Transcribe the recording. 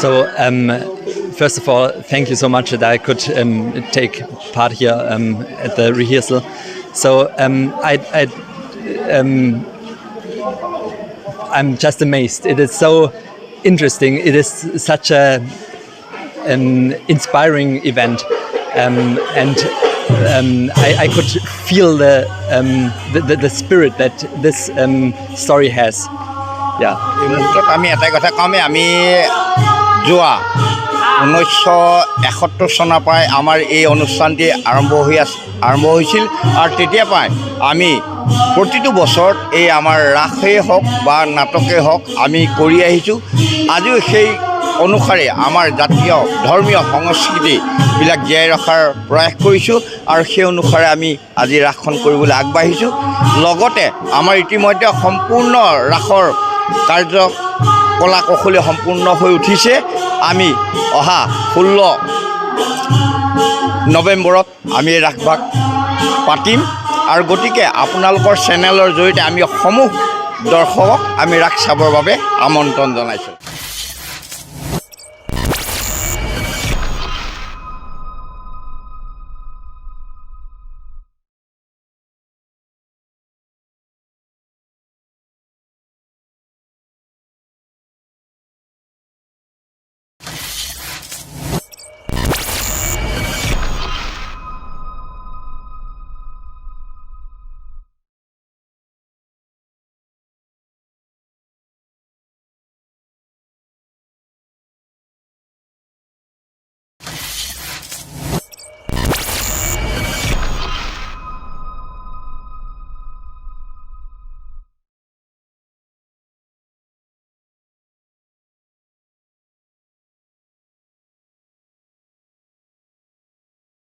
So, first of all, thank you so much that I could take part here at the rehearsal. So, I'm just amazed. It is so interesting. It is such an inspiring event, and I could feel the spirit that this story has. Yeah. এই মুহূৰ্তত আমি এটাই কথা কমেই আমি যোৱা 1971 চনৰ পৰাই আমাৰ এই অনুষ্ঠানটি আৰম্ভ হৈছিল আৰু তেতিয়াৰ পৰাই আমি প্ৰতিটো বছৰত এই আমাৰ ৰাসেই হওক বা নাটকেই হওক আমি কৰি আহিছোঁ। আজিও সেই অনুসাৰে আমাৰ জাতীয় ধৰ্মীয় সংস্কৃতিবিলাক জীয়াই ৰখাৰ প্ৰয়াস কৰিছোঁ আৰু সেই অনুসাৰে আমি আজি ৰাসখন কৰিবলৈ আগবাঢ়িছোঁ। লগতে আমাৰ ইতিমধ্যে সম্পূৰ্ণ ৰাসৰ কাৰ্যকলা কৌশলী সম্পূৰ্ণ হৈ উঠিছে। আমি অহা 16 নৱেম্বৰত আমি ৰাসভাগ পাতিম আৰু গতিকে আপোনালোকৰ চেনেলৰ জৰিয়তে আমি সমূহ দৰ্শকক আমি ৰাস চাবৰ বাবে আমন্ত্ৰণ জনাইছোঁ।